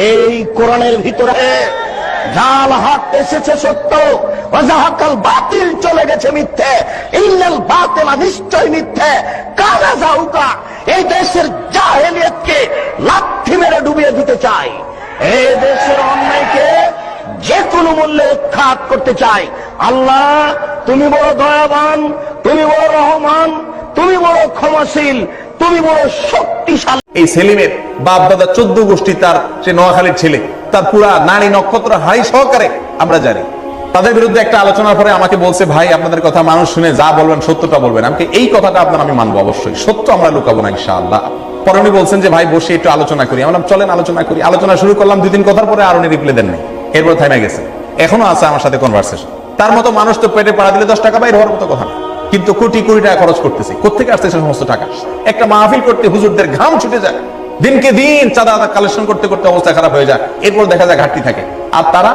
এই কোরআনের ভিতরে জাল হক এসেছে সত্য, ওয়াজাহাকাল বাতিল চলে গেছে মিথ্যে, ইন্নাল বাতিলা নিশ্চয় মিথ্যে, কানা যাউকা এই দেশের জাহেলিয়াতকে লাথি মেরে ডুবিয়ে দিতে চায়, এই দেশের অন্যায়কে যে কোনো মূল্যে উৎখাত করতে চায়। আল্লাহ তুমি বড় দয়াবান, তুমি বড় রহমান, তুমি বড় ক্ষমাশীল, তুমি বড় শক্তিশালী। এই সেলিমের বাপ দাদা 14 গোষ্ঠী, তার সে নোয়াখালীর ছেলে, তার পুরা নারী নক্ষত্র হাই সহকারে আমরা জানি। তাদের বিরুদ্ধে একটা আলোচনার পরে আমাকে বলছে, ভাই আপনাদের কথা মানুষ শুনে যা বলবেন সত্যটা বলবেন। আমাকে এই কথাটা আপনার আমি মানবো, অবশ্যই সত্য আমরা লুকাবো না ইনশাআল্লাহ। পরে উনি বলছেন যে ভাই বসে একটু আলোচনা করি। আমরা চলেন আলোচনা করি। আলোচনা শুরু করলাম, 2 দিন কথার পরে আর উনি রিপ্লাই দেন নাই, এরপর থামে গেছে। এখনো আছে আমার সাথে কনভারসেশন। তার মতো মানুষ তো পেটে পাড়া দিলে 10 টাকা বাইর হওয়ার মতো কথা, কিন্তু কোটি কোটি টাকা খরচ করতেছে। কোথেকে আসছে সমস্ত টাকা? একটা মাহফিল করতে হুজুরদের ঘাম ছুটে যায়, দিনকে দিন চাঁদা কালেকশন করতে করতে অবস্থা খারাপ হয়ে যায়, এরপর দেখা যায় ঘাটতি থাকে। আর তারা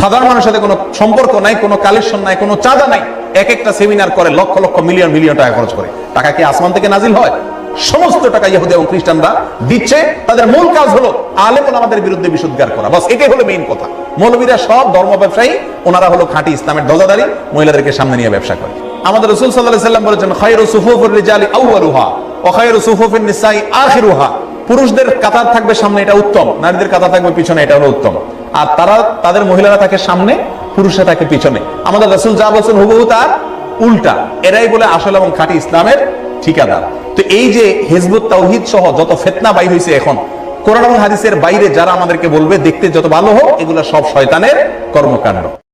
সাধারণ মানুষের সাথে কোনো সম্পর্ক নাই, কোনো কালেকশন নাই, কোনো চাঁদা নাই, এক একটা সেমিনার করে লক্ষ লক্ষ মিলিয়ন মিলিয়ন টাকা খরচ করে। টাকা কি আসমান থেকে নাজিল হয়? সমস্ত টাকা ইহুদি এবং খ্রিস্টানরা দিচ্ছে। তাদের মূল কাজ হলো আলেম ওলামাদের বিরুদ্ধে বিশুদ্ধার করা, বাস এটাই হলো মেইন কথা। মৌলবীরা সব ধর্ম ব্যবসায়ী, ওনারা হলো খাঁটি ইসলামের ধ্বজাধারী, মহিলাদেরকে সামনে নিয়ে ব্যবসা করে। আমাদের রাসূল সাল্লাল্লাহু আলাইহি ওয়াসাল্লাম বলেছেন, খায়রু সুফুফির রিজালি আউয়ালুহা ওয়া খায়রু সুফুফিন নিসাই আখিরুহা। পুরুষদের কাতার থাকবে সামনে, এটা উত্তম। নারীদের কাতার থাকবে পিছনে, এটা হলো উত্তম। আর তাদের মহিলারা থাকে সামনে, পুরুষরা থাকে পিছনে। আমাদের রাসূল যা বলেছেন হুবহু তার উল্টা। এরাই বলে আসল এবং খাঁটি ইসলামের ঠিকাদার। তো এই যে হিজবুত তাওহীদ সহ যত ফিতনা বাইর হইছে এখন, কোরআন এবং হাদিসের বাইরে যারা আমাদেরকে বলবে দেখতে যত ভালো হোক, এগুলো সব শয়তানের কর্মকাণ্ড।